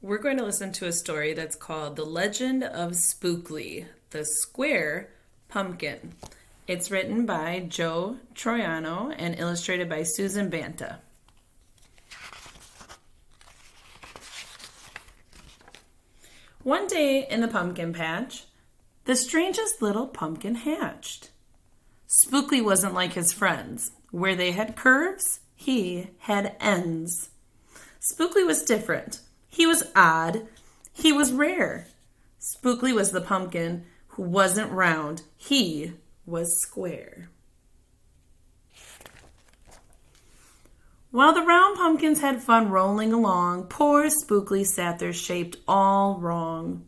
We're going to listen to a story that's called The Legend of Spookley, the Square Pumpkin. It's written by Joe Troiano and illustrated by Susan Banta. One day in the pumpkin patch, the strangest little pumpkin hatched. Spookley wasn't like his friends. Where they had curves, he had ends. Spookley was different. He was odd. He was rare. Spookley was the pumpkin who wasn't round. He was square. While the round pumpkins had fun rolling along, poor Spookley sat there shaped all wrong.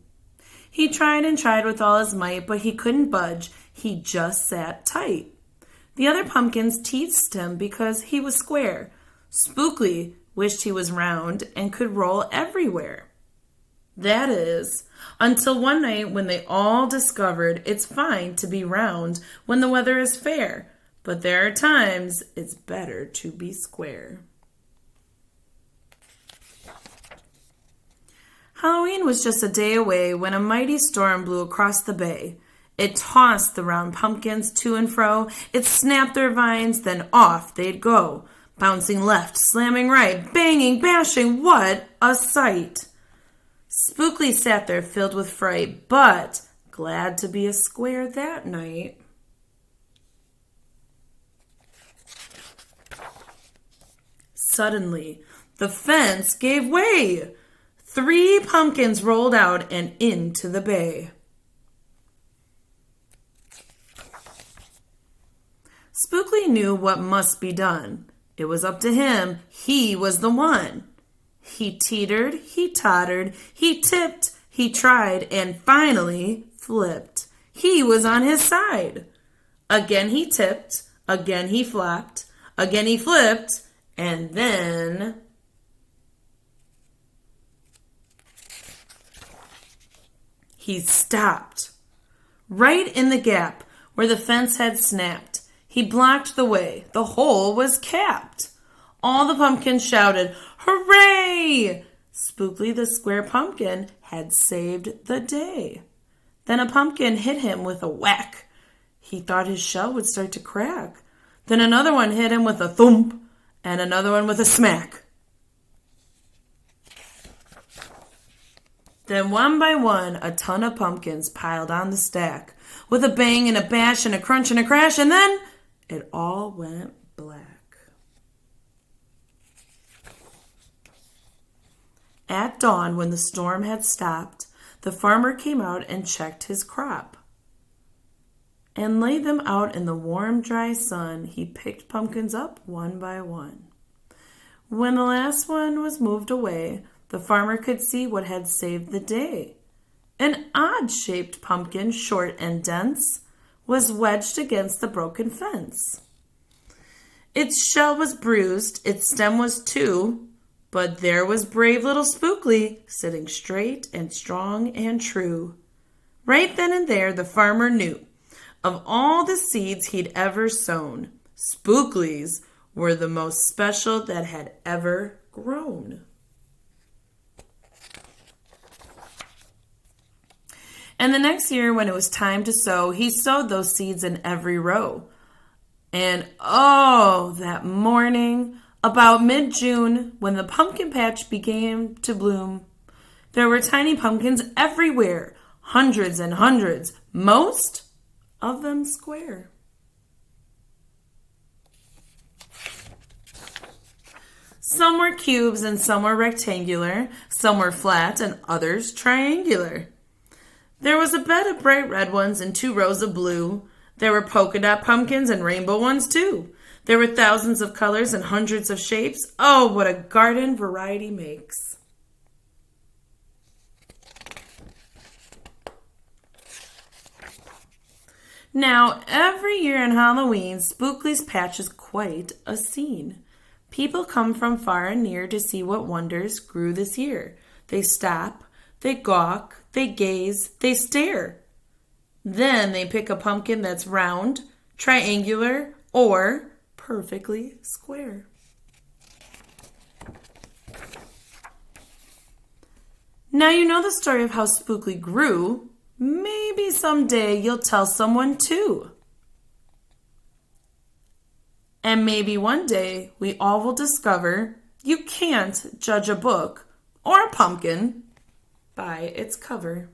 He tried and tried with all his might, but he couldn't budge. He just sat tight. The other pumpkins teased him because he was square. Spookley wished he was round and could roll everywhere. That is, until one night when they all discovered it's fine to be round when the weather is fair, but there are times it's better to be square. Halloween was just a day away when a mighty storm blew across the bay. It tossed the round pumpkins to and fro. It snapped their vines, then off they'd go. Bouncing left, slamming right, banging, bashing, what a sight! Spookley sat there filled with fright, but glad to be a square that night. Suddenly, the fence gave way. 3 pumpkins rolled out and into the bay. Spookley knew what must be done. It was up to him. He was the one. He teetered, he tottered, he tipped, he tried, and finally flipped. He was on his side. Again he tipped, again he flopped, again he flipped, and then he stopped. Right in the gap where the fence had snapped. He blocked the way. The hole was capped. All the pumpkins shouted, "Hooray!" Spookley the square pumpkin had saved the day. Then a pumpkin hit him with a whack. He thought his shell would start to crack. Then another one hit him with a thump, and another one with a smack. Then one by one, a ton of pumpkins piled on the stack, with a bang and a bash and a crunch and a crash, and then it all went black. At dawn, when the storm had stopped, the farmer came out and checked his crop and laid them out in the warm, dry sun. He picked pumpkins up one by one. When the last one was moved away, the farmer could see what had saved the day. An odd-shaped pumpkin, short and dense, was wedged against the broken fence. Its shell was bruised, its stem was too, but there was brave little Spookley, sitting straight and strong and true. Right then and there, the farmer knew, of all the seeds he'd ever sown, Spookley's were the most special that had ever grown. And the next year, when it was time to sow, he sowed those seeds in every row. And oh, that morning, about mid-June, when the pumpkin patch began to bloom, there were tiny pumpkins everywhere, hundreds and hundreds, most of them square. Some were cubes and some were rectangular, some were flat and others triangular. There was a bed of bright red ones and 2 rows of blue. There were polka dot pumpkins and rainbow ones too. There were thousands of colors and hundreds of shapes. Oh, what a garden variety makes. Now, every year on Halloween, Spookley's patch is quite a scene. People come from far and near to see what wonders grew this year. They stop, they gawk, they gaze, they stare. Then they pick a pumpkin that's round, triangular, or perfectly square. Now you know the story of how Spookley grew. Maybe someday you'll tell someone too. And maybe one day we all will discover you can't judge a book or a pumpkin by its cover.